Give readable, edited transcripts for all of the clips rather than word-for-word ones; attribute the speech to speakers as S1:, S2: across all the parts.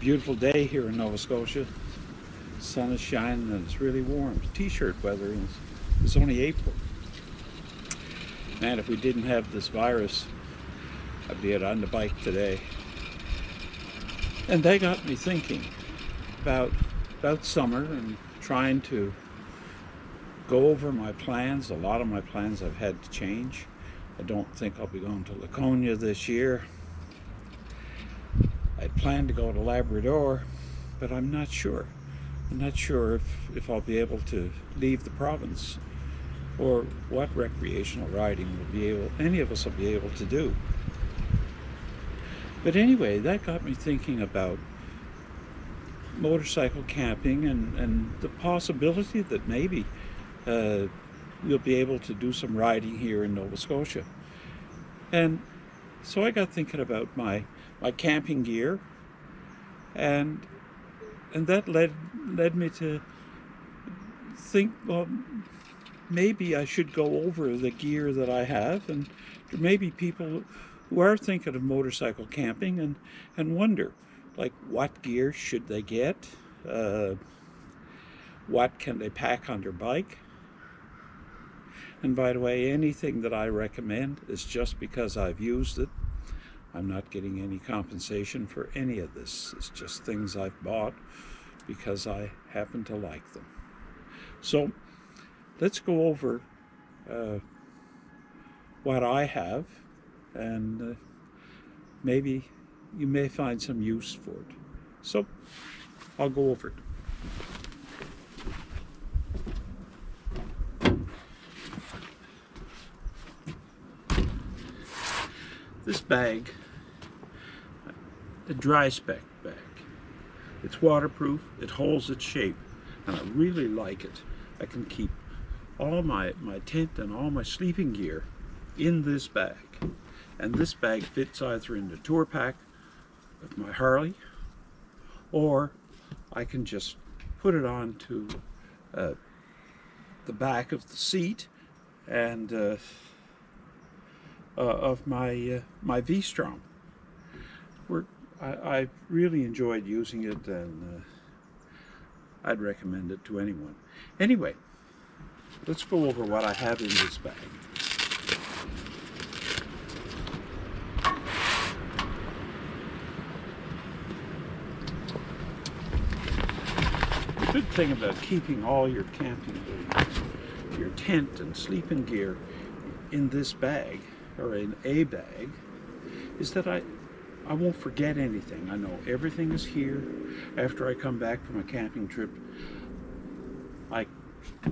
S1: beautiful day here in Nova Scotia. Sun is shining and it's really warm. T-shirt weather, and it's only April. Man, if we didn't have this virus, I'd be out on the bike today. And that got me thinking about summer and trying to go over my plans. A lot of my plans I've had to change. I don't think I'll be going to Laconia this year. I'd planned to go to Labrador, but I'm not sure. I'm not sure if I'll be able to leave the province or what recreational riding any of us will be able to do. But anyway, that got me thinking about motorcycle camping and the possibility that maybe we'll be able to do some riding here in Nova Scotia. And so I got thinking about my camping gear, and that led me to think, well, maybe I should go over the gear that I have, and there may be people who are thinking of motorcycle camping and wonder, like, what gear should they get? What can they pack on their bike? And by the way, anything that I recommend is just because I've used it. I'm not getting any compensation for any of this. It's just things I've bought because I happen to like them. So let's go over what I have, and maybe you may find some use for it. So I'll go over it. This bag, the dry Speck bag. It's waterproof, it holds its shape, and I really like it. I can keep all my tent and all my sleeping gear in this bag. And this bag fits either in the tour pack of my Harley, or I can just put it onto the back of the seat and of my V-Strom. I really enjoyed using it, and I'd recommend it to anyone. Anyway, let's go over what I have in this bag. The good thing about keeping all your camping gear, your tent and sleeping gear in this bag, or in a bag, is that I won't forget anything. I know everything is here. After I come back from a camping trip, I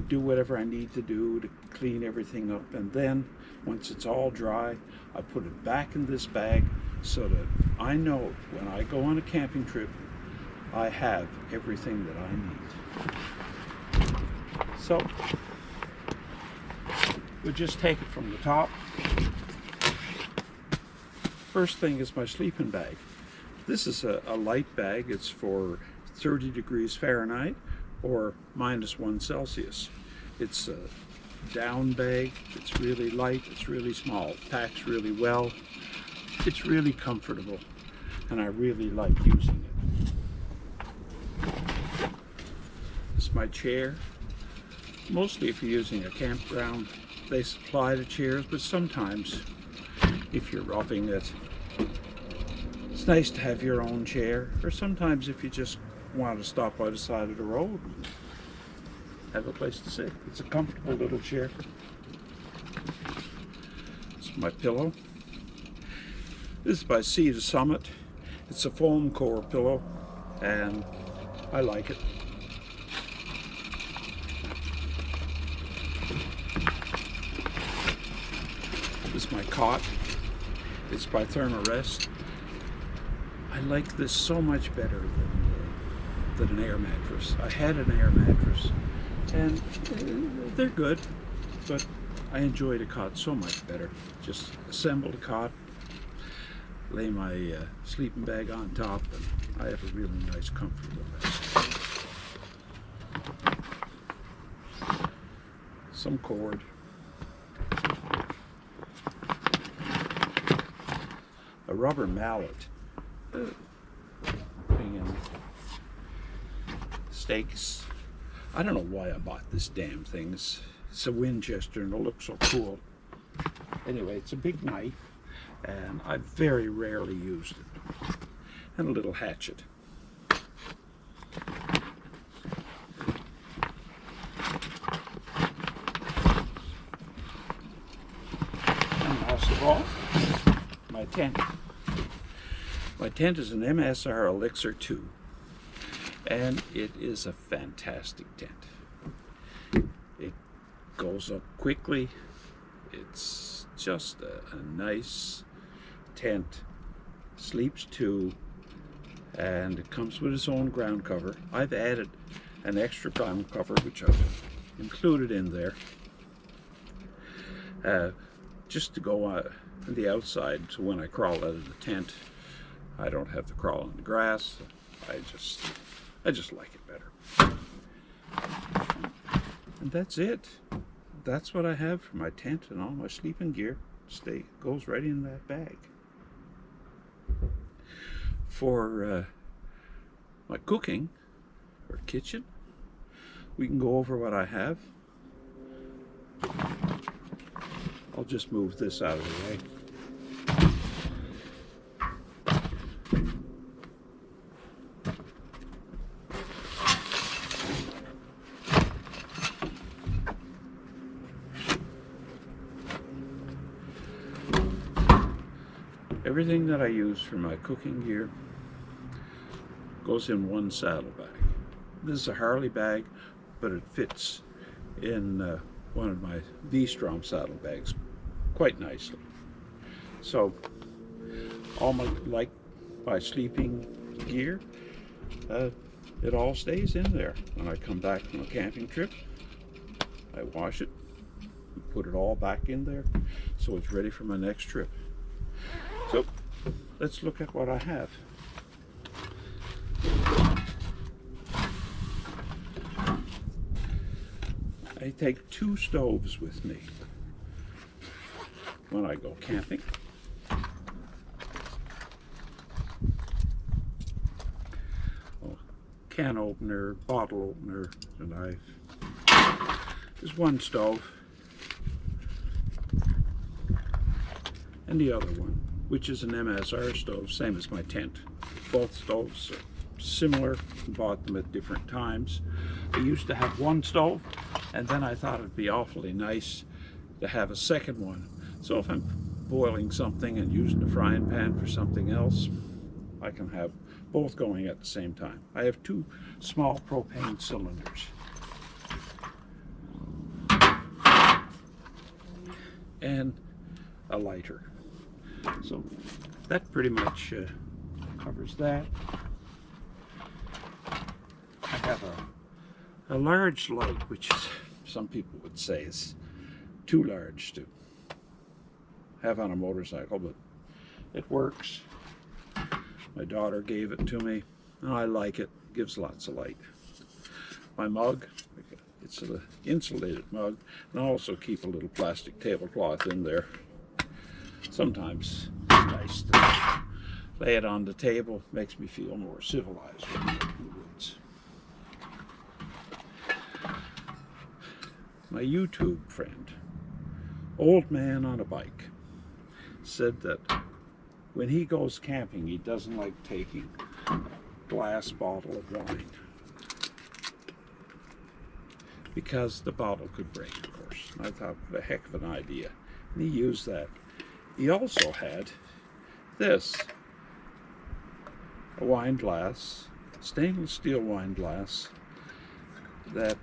S1: do whatever I need to do to clean everything up, and then once it's all dry, I put it back in this bag so that I know when I go on a camping trip, I have everything that I need. So we'll just take it from the top. First thing is my sleeping bag. This is a light bag. It's for 30 degrees Fahrenheit or -1 Celsius. It's a down bag. It's really light. It's really small. It packs really well. It's really comfortable, and I really like using it. This is my chair. Mostly if you're using a campground, they supply the chairs, but sometimes if you're roughing it, it's nice to have your own chair. Or sometimes if you just want to stop by the side of the road and have a place to sit. It's a comfortable little chair. It's my pillow. This is by Sea to Summit. It's a foam core pillow, and I like it. This is my cot. It's by Thermarest. I like this so much better than an air mattress. I had an air mattress, and they're good, but I enjoy the cot so much better. Just assemble the cot, lay my sleeping bag on top, and I have a really nice, comfortable bed. Some cord. A rubber mallet. Putting in steaks. I don't know why I bought this damn thing. It's a Winchester and it looks so cool. Anyway, it's a big knife and I very rarely used it. And a little hatchet. And last of all, my tent. My tent is an MSR Elixir 2. And it is a fantastic tent. It goes up quickly. It's just a nice tent. Sleeps 2, and it comes with its own ground cover. I've added an extra ground cover which I've included in there just to go on the outside, so when I crawl out of the tent I don't have to crawl on the grass. I just like it better. And that's it. That's what I have for my tent, and all my sleeping gear goes right in that bag. For my cooking or kitchen, we can go over what I have. I'll just move this out of the way. Everything that I use for my cooking gear goes in one saddle bag. This is a Harley bag, but it fits in one of my V-Strom saddle bags quite nicely. So all my sleeping gear, it all stays in there. When I come back from a camping trip, I wash it, put it all back in there, so it's ready for my next trip. So let's look at what I have. I take 2 stoves with me when I go camping. Can opener, bottle opener, a knife. There's one stove, and the other one, which is an MSR stove, same as my tent. Both stoves are similar, bought them at different times. I used to have one stove, and then I thought it'd be awfully nice to have a second one. So if I'm boiling something and using the frying pan for something else, I can have both going at the same time. I have 2 small propane cylinders. And a lighter. So that pretty much covers that. I have a large light, which is, some people would say is too large to have on a motorcycle, but it works. My daughter gave it to me, and I like it. It gives lots of light. My mug, it's an insulated mug, and I also keep a little plastic tablecloth in there. Sometimes it's nice to lay it on the table. Makes me feel more civilized when I'm in the woods. My YouTube friend, Old Man on a Bike, said that when he goes camping, he doesn't like taking a glass bottle of wine because the bottle could break, of course. And I thought, what a heck of an idea. And he used that. He also had this, a wine glass, stainless steel wine glass that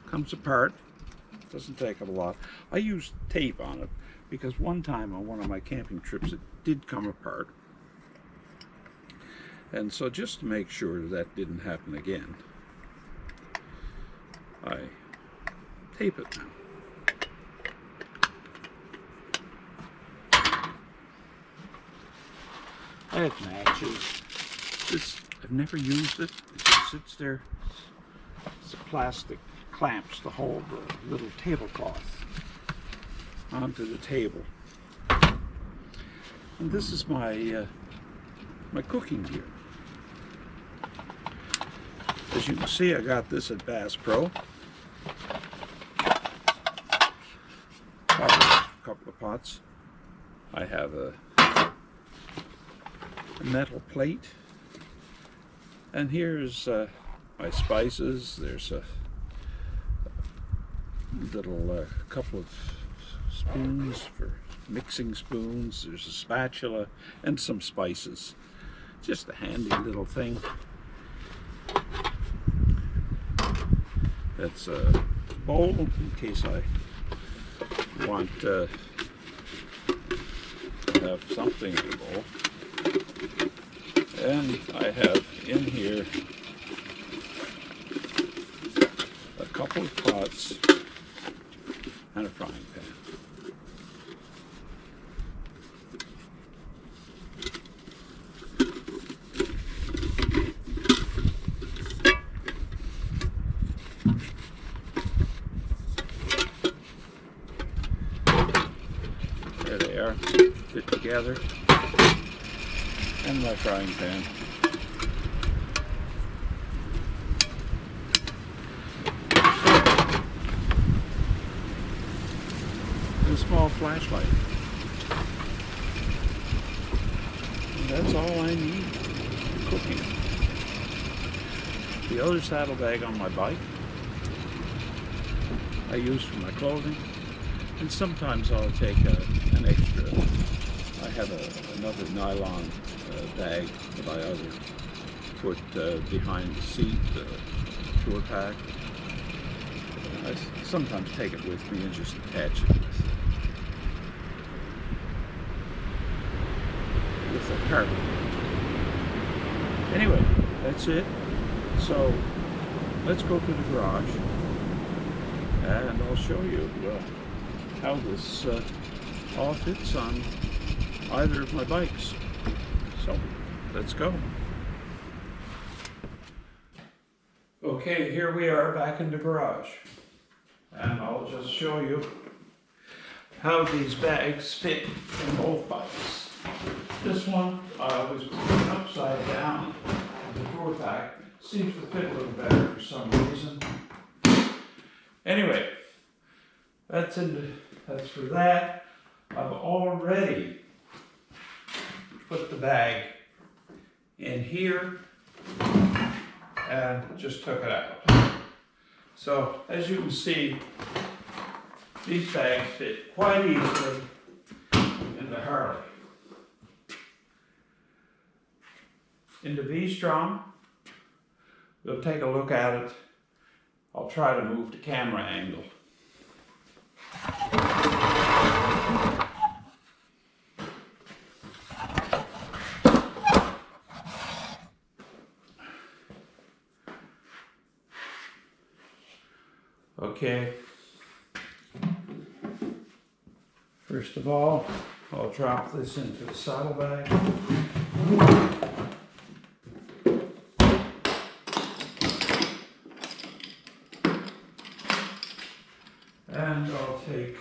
S1: comes apart. Doesn't take up a lot. I used tape on it because one time on one of my camping trips it did come apart. And so just to make sure that didn't happen again, I tape it now. I have matches. This, I've never used it. It just sits there. It's a plastic clamps to hold the little tablecloth onto the table. And this is my my cooking gear. As you can see, I got this at Bass Pro. Couple of pots. I have a metal plate, and here's my spices. There's a little couple of spoons for mixing spoons. There's a spatula and some spices. Just a handy little thing. That's a bowl in case I want to have something in the bowl. And I have in here a couple of pots and a frying pan. There they are, fit together, and my frying pan. And a small flashlight. And that's all I need for cooking. The other saddlebag on my bike I use for my clothing. And sometimes I'll take an extra. I have another nylon bag that I either put behind the seat, tour pack. I sometimes take it with me and just attach it with a carpet. Anyway, that's it. So let's go to the garage and I'll show you how this all fits on either of my bikes. So let's go. Okay, here we are back in the garage, and I'll just show you how these bags fit in both bikes. This one I always put upside down. The tour pack seems to fit a little better for some reason. Anyway, that's for that. I've already put the bag in here and just took it out. So as you can see, these bags fit quite easily in the Harley. In the V-Strom, we'll take a look at it. I'll try to move the camera angle. Okay, first of all, I'll drop this into the saddlebag. And I'll take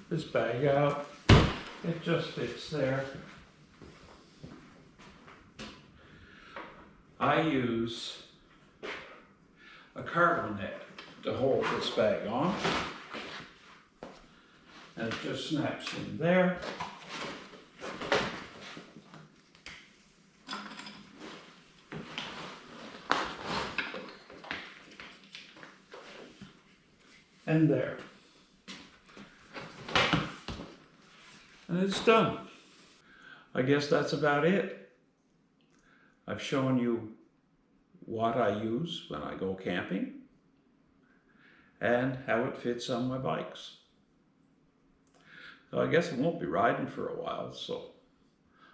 S1: this bag out. It just fits there. I use a cargo net to hold this bag on, and it just snaps in there. And there. And it's done. I guess that's about it. I've shown you what I use when I go camping and how it fits on my bikes. So I guess I won't be riding for a while, so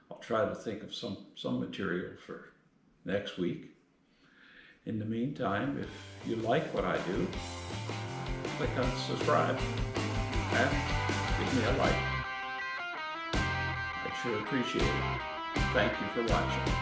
S1: I'll try to think of some material for next week. In the meantime, if you like what I do, click on subscribe and give me a like. I'd sure appreciate it. Thank you for watching.